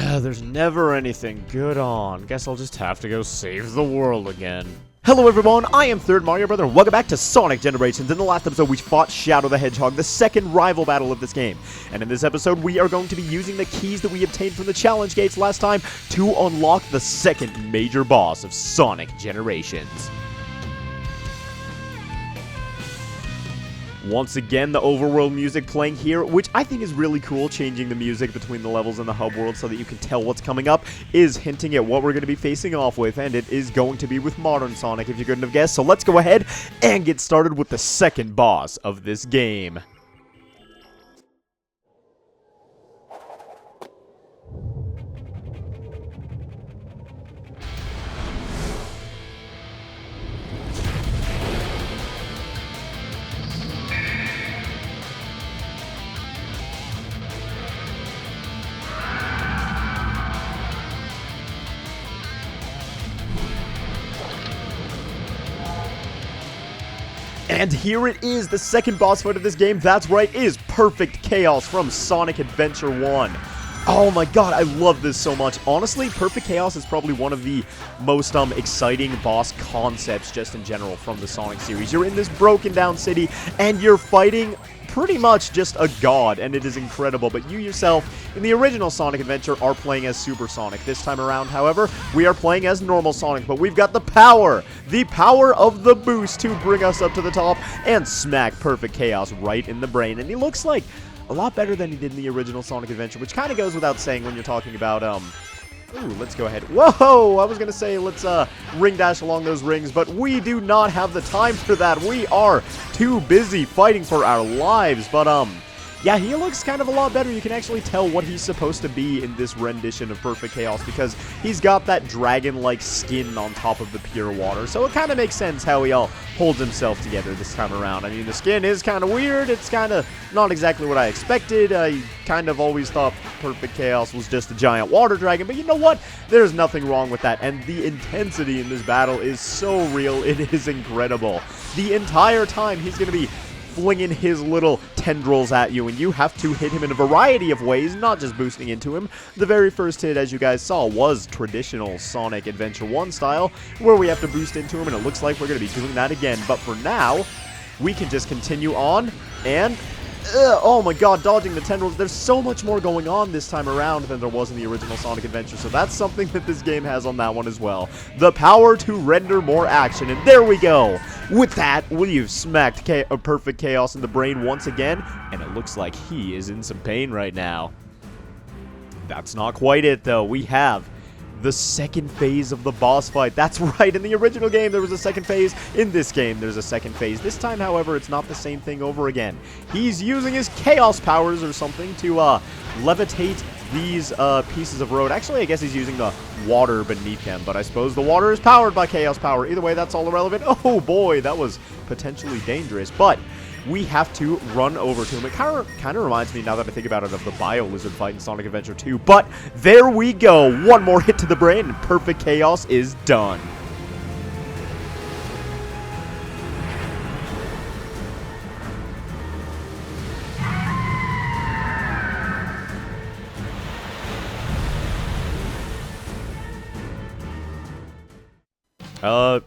There's never anything good on. Guess I'll just have to go save the world again. Hello everyone, I am Third Mario Brother, and welcome back to Sonic Generations. In the last episode, we fought Shadow the Hedgehog, the second rival battle of this game. And in this episode, we are going to be using the keys that we obtained from the challenge gates last time to unlock the second major boss of Sonic Generations. Once again, the overworld music playing here, which I think is really cool. Changing the music between the levels in the hub world so that you can tell what's coming up is hinting at what we're going to be facing off with, and it is going to be with Modern Sonic, if you couldn't have guessed. So let's go ahead and get started with the second boss of this game. And here it is, the second boss fight of this game. That's right, is Perfect Chaos from Sonic Adventure 1. Oh my god, I love this so much. Honestly, Perfect Chaos is probably one of the most exciting boss concepts just in general from the Sonic series. You're in this broken down city, and you're fighting pretty much just a god, and it is incredible. But you yourself, in the original Sonic Adventure, are playing as Super Sonic. This time around, however, we are playing as normal Sonic, but we've got the power of the boost to bring us up to the top and smack Perfect Chaos right in the brain. And he looks like a lot better than he did in the original Sonic Adventure, which kind of goes without saying when you're talking about, Ooh, let's go ahead. Whoa! I was going to say let's ring dash along those rings, but we do not have the time for that. We are too busy fighting for our lives. But, yeah, he looks kind of a lot better. You can actually tell what he's supposed to be in this rendition of Perfect Chaos because he's got that dragon-like skin on top of the pure water. So it kind of makes sense how he all holds himself together this time around. I mean, the skin is kind of weird. It's kind of not exactly what I expected. I kind of always thought Perfect Chaos was just a giant water dragon. But you know what? There's nothing wrong with that. And the intensity in this battle is so real. It is incredible. The entire time he's going to be flinging his little tendrils at you, and you have to hit him in a variety of ways, not just boosting into him. The very first hit, as you guys saw, was traditional Sonic Adventure 1 style, where we have to boost into him, and it looks like we're going to be doing that again. But for now, we can just continue on, and oh my god, dodging the tendrils. There's so much more going on this time around than there was in the original Sonic Adventure, so that's something that this game has on that one as well. The power to render more action, and there we go. With that, we've smacked Perfect Chaos in the brain once again, and it looks like he is in some pain right now. That's not quite it, though. We have the second phase of the boss fight. That's right, in the original game there was a second phase. In this game there's a second phase. This time, however, it's not the same thing over again. He's using his chaos powers or something to levitate these pieces of road. Actually, I guess he's using the water beneath him, but I suppose the water is powered by chaos power. Either way, that's all irrelevant. Oh boy, that was potentially dangerous, but we have to run over to him. It kind of reminds me, now that I think about it, of the Bio Lizard fight in Sonic Adventure 2. But there we go. One more hit to the brain, and Perfect Chaos is done.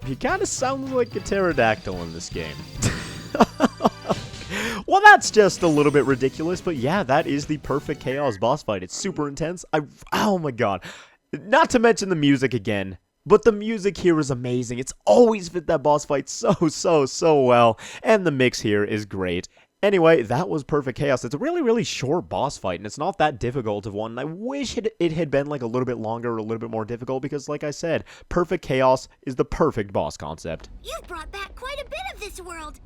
He kind of sounds like a pterodactyl in this game. Well, that's just a little bit ridiculous, but yeah, that is the Perfect Chaos boss fight. It's super intense. Oh my god. Not to mention the music again, but the music here is amazing. It's always fit that boss fight so well, and the mix here is great. Anyway, that was Perfect Chaos. It's a really short boss fight, and it's not that difficult of one. I wish it had been like a little bit longer or a little bit more difficult, because like I said, Perfect Chaos is the perfect boss concept. You've brought back quite a bit of this world.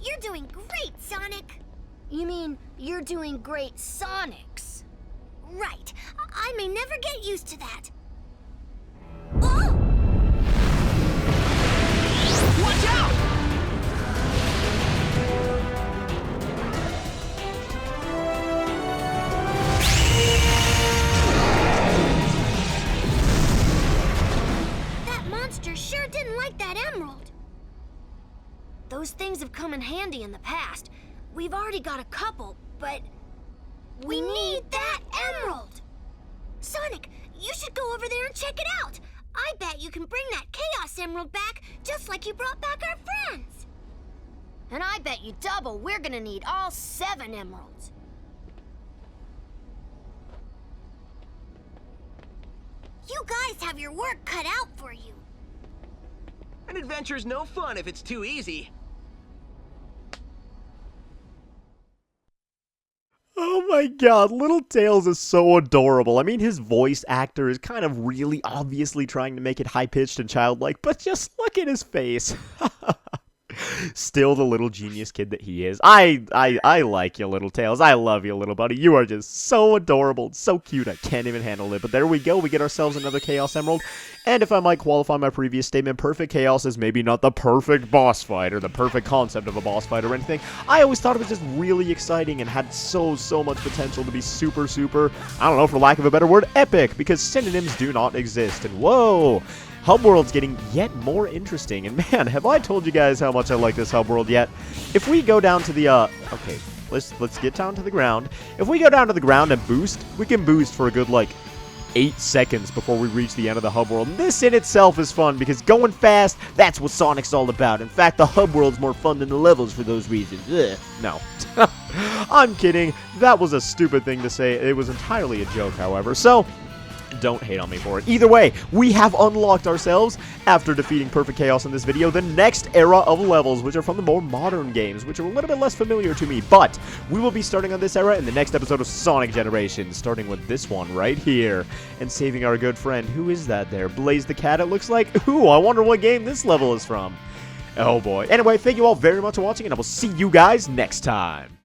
You're doing great, Sonic! You mean you're doing great, Sonics? Right. I may never get used to that. Oh! Watch out! That monster sure didn't like that emerald. Those things have come in handy in the past. We've already got a couple, but we need that emerald! Sonic, you should go over there and check it out. I bet you can bring that Chaos Emerald back just like you brought back our friends. And I bet you double we're gonna need all 7 emeralds. You guys have your work cut out for you. An adventure's no fun if it's too easy. Oh my god, Little Tails is so adorable. I mean, his voice actor is kind of really obviously trying to make it high-pitched and childlike, but just look at his face. Still the little genius kid that he is. I like you, Little Tails. I love you, little buddy. You are just so adorable, so cute. I can't even handle it. But there we go. We get ourselves another Chaos Emerald. And if I might qualify my previous statement, Perfect Chaos is maybe not the perfect boss fight or the perfect concept of a boss fight or anything. I always thought it was just really exciting and had so much potential to be super, I don't know, for lack of a better word, epic, because synonyms do not exist. And whoa! Hub World's getting yet more interesting, and man, have I told you guys how much I like this Hub World yet? If we go down to the, okay, let's get down to the ground. If we go down to the ground and boost, we can boost for a good, like, 8 seconds before we reach the end of the Hub World. And this in itself is fun, because going fast, that's what Sonic's all about. In fact, the Hub World's more fun than the levels for those reasons. Ugh, no. I'm kidding. That was a stupid thing to say. It was entirely a joke, however, so don't hate on me for it. Either way, we have unlocked ourselves, after defeating Perfect Chaos in this video, the next era of levels, which are from the more modern games, which are a little bit less familiar to me, but we will be starting on this era in the next episode of Sonic Generations, starting with this one right here, and saving our good friend. Who is that there? Blaze the Cat, it looks like? Ooh, I wonder what game this level is from. Oh boy. Anyway, thank you all very much for watching, and I will see you guys next time.